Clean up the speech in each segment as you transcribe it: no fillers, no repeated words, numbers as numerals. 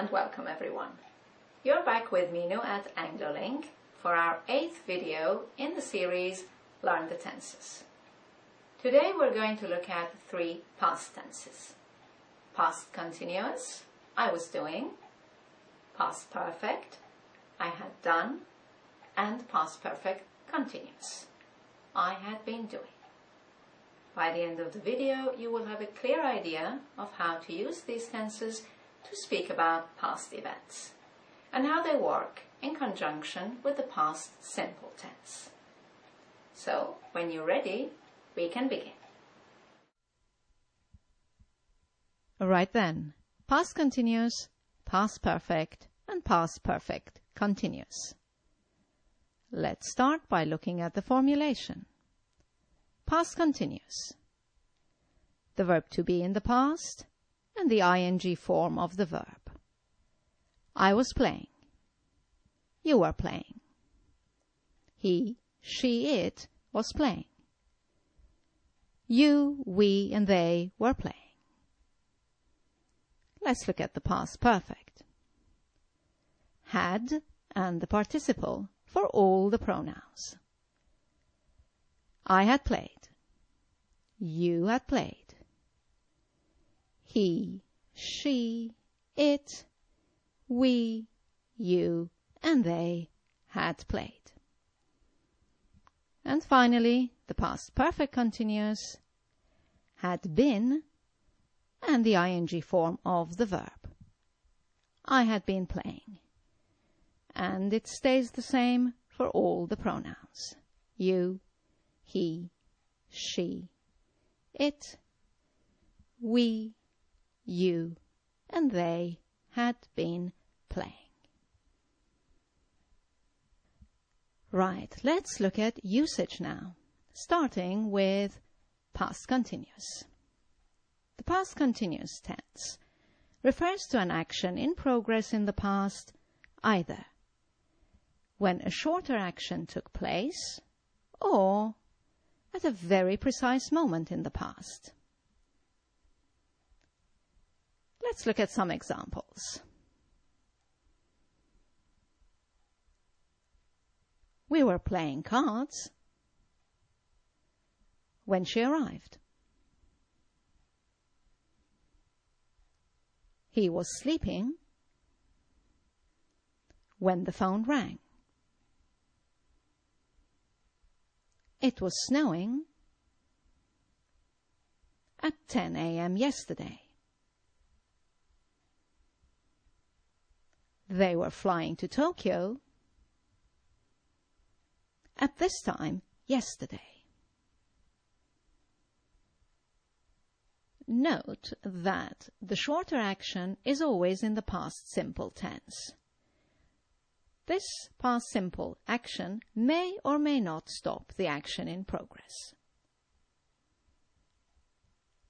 and welcome everyone. You're back with Minu at AngloLink for our 8th video in the series Learn the Tenses. Today we're going to look at 3 past tenses. Past continuous, I was doing, past perfect, I had done, and past perfect continuous, I had been doing. By the end of the video, you will have a clear idea of how to use these tenses to speak about past events and how they work in conjunction with the past simple tense. So, when you're ready, we can begin. Right then, past continuous, past perfect, and past perfect continuous. Let's start by looking at the formulation. Past continuous. The verb to be in the past and the ing form of the verb. I was playing. You were playing. He, she, it was playing. You, we, and they were playing. Let's look at the past perfect. Had and the participle for all the pronouns. I had played. You had played. He, she, it, we, you, and they had played. And finally, the past perfect continuous had been and the ing form of the verb. I had been playing. And it stays the same for all the pronouns. You, he, she, it, we, you, and they had been playing. Right, let's look at usage now, starting with past continuous. The past continuous tense refers to an action in progress in the past, either when a shorter action took place or at a very precise moment in the past. Let's look at some examples. We were playing cards when she arrived. He was sleeping when the phone rang. It was snowing at 10 a.m. yesterday. They were flying to Tokyo at this time yesterday. Note that the shorter action is always in the past simple tense. This past simple action may or may not stop the action in progress.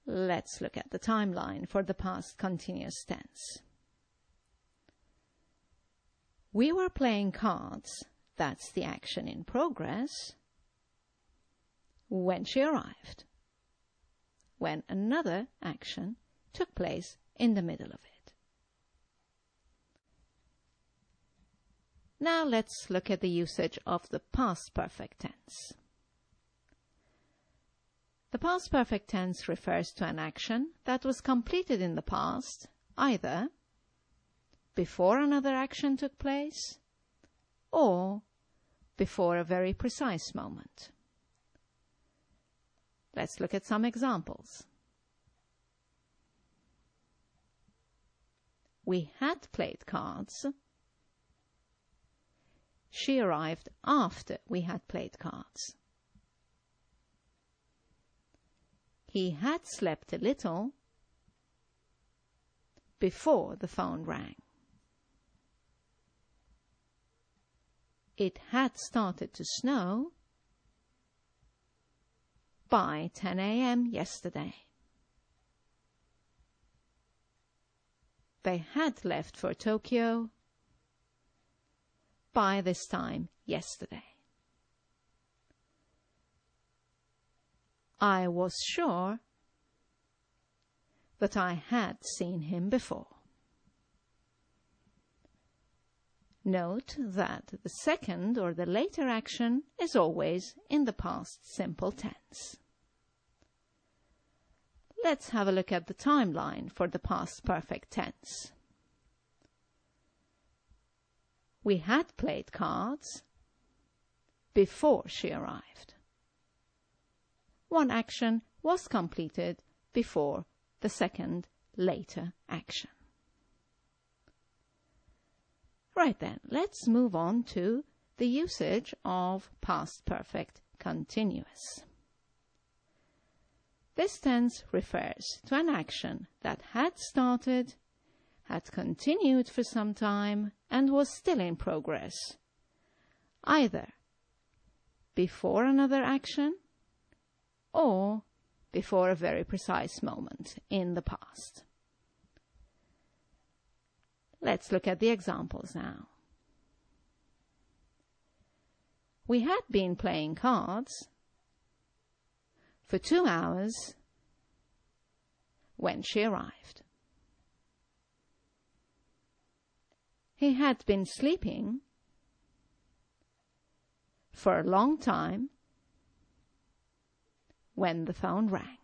Let's look at the timeline for the past continuous tense. We were playing cards, that's the action in progress, when she arrived, when another action took place in the middle of it. Now let's look at the usage of the past perfect tense. The past perfect tense refers to an action that was completed in the past, either before another action took place or before a very precise moment. Let's look at some examples. We had played cards. She arrived after we had played cards. He had slept a little before the phone rang. It had started to snow by 10 a.m. yesterday. They had left for Tokyo by this time yesterday. I was sure that I had seen him before. Note that the second or the later action is always in the past simple tense. Let's have a look at the timeline for the past perfect tense. We had played cards before she arrived. One action was completed before the second later action. Right then, let's move on to the usage of past perfect continuous. This tense refers to an action that had started, had continued for some time, and was still in progress, either before another action or before a very precise moment in the past. Let's look at the examples now. We had been playing cards for 2 hours when she arrived. He had been sleeping for a long time when the phone rang.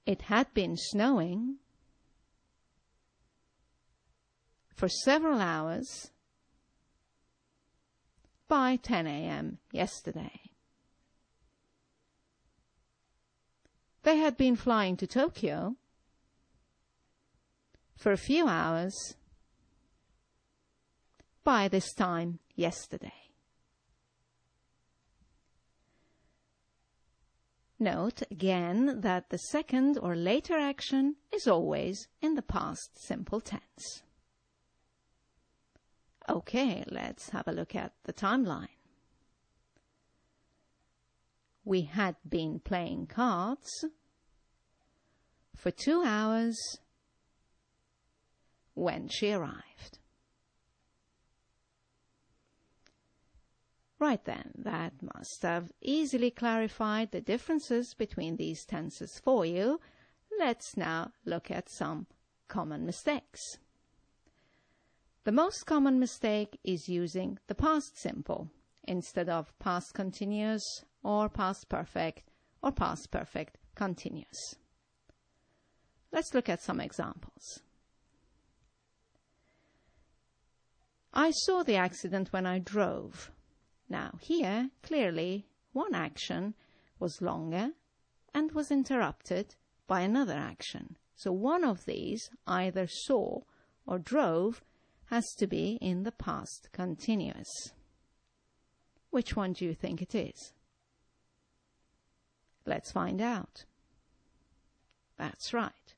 It had been snowing for several hours by 10 a.m. yesterday. They had been flying to Tokyo for a few hours by this time yesterday. Note again that the second or later action is always in the past simple tense. Okay, let's have a look at the timeline. We had been playing cards for 2 hours when she arrived. Right then, that must have easily clarified the differences between these tenses for you. Let's now look at some common mistakes. The most common mistake is using the past simple instead of past continuous or past perfect or past perfect continuous. Let's look at some examples. I saw the accident when I drove. Now here, clearly, one action was longer and was interrupted by another action. So one of these, either saw or drove, has to be in the past continuous. Which one do you think it is? Let's find out. That's right.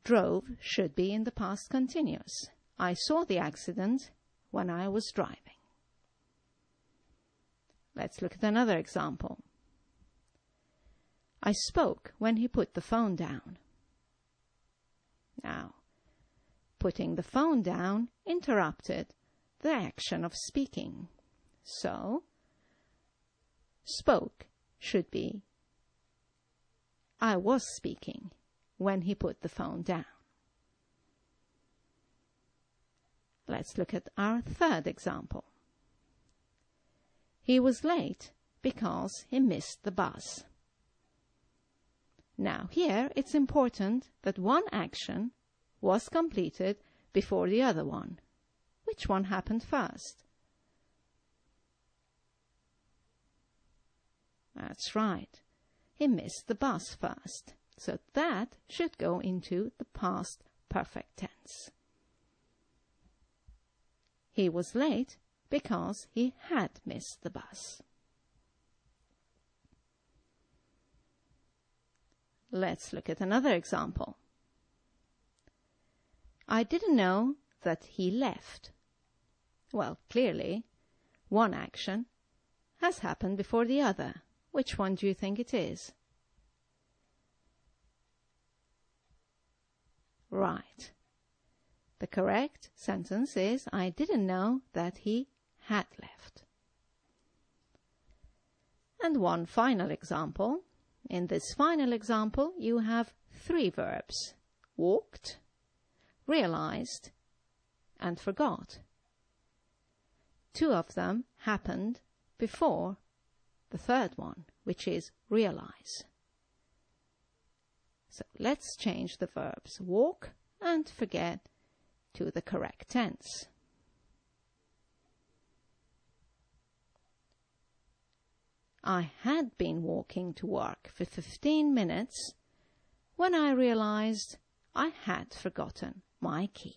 Drove should be in the past continuous. I saw the accident when I was driving. Let's look at another example. I spoke when he put the phone down. Now, putting the phone down interrupted the action of speaking. So, spoke should be I was speaking when he put the phone down. Let's look at our third example. He was late because he missed the bus. Now here it's important that one action was completed before the other one. Which one happened first? That's right. He missed the bus first. So that should go into the past perfect tense. He was late because he had missed the bus. Let's look at another example. I didn't know that he left. Well, clearly, one action has happened before the other. Which one do you think it is? Right. The correct sentence is, I didn't know that he had left. And one final example. In this final example, you have 3 verbs. Walked, realized and forgot. Two of them happened before the third one, which is realize. So let's change the verbs walk and forget to the correct tense. I had been walking to work for 15 minutes when I realized I had forgotten my key.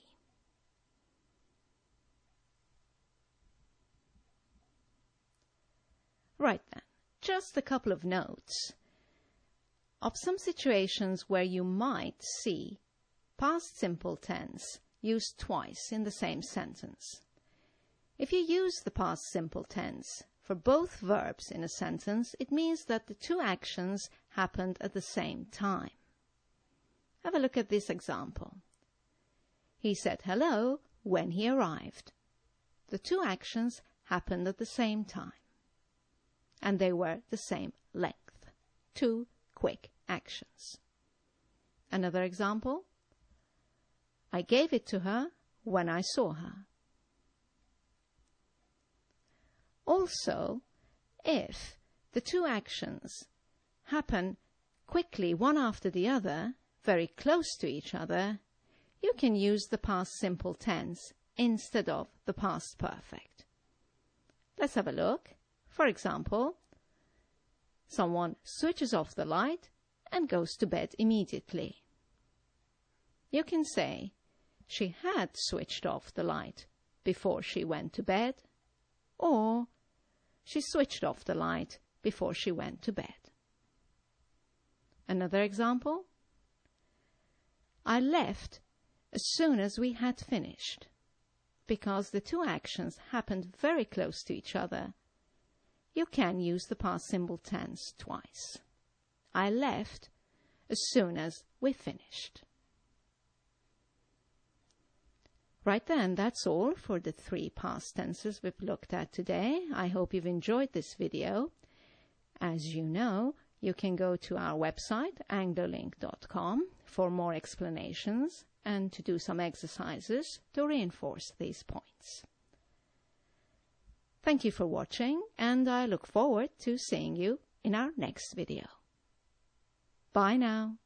Right then, just a couple of notes of some situations where you might see past simple tense used twice in the same sentence. If you use the past simple tense for both verbs in a sentence, it means that the two actions happened at the same time. Have a look at this example. He said hello when he arrived. The two actions happened at the same time, and they were the same length. Two quick actions. Another example. I gave it to her when I saw her. Also, if the two actions happen quickly one after the other, very close to each other, you can use the past simple tense instead of the past perfect. Let's have a look. For example, someone switches off the light and goes to bed immediately. You can say, she had switched off the light before she went to bed, or she switched off the light before she went to bed. Another example. I left as soon as we had finished. Because the two actions happened very close to each other, you can use the past simple tense twice. I left as soon as we finished. Right then, that's all for the 3 past tenses we've looked at today. I hope you've enjoyed this video. As you know, you can go to our website, anglolink.com, for more explanations and to do some exercises to reinforce these points. Thank you for watching, and I look forward to seeing you in our next video. Bye now.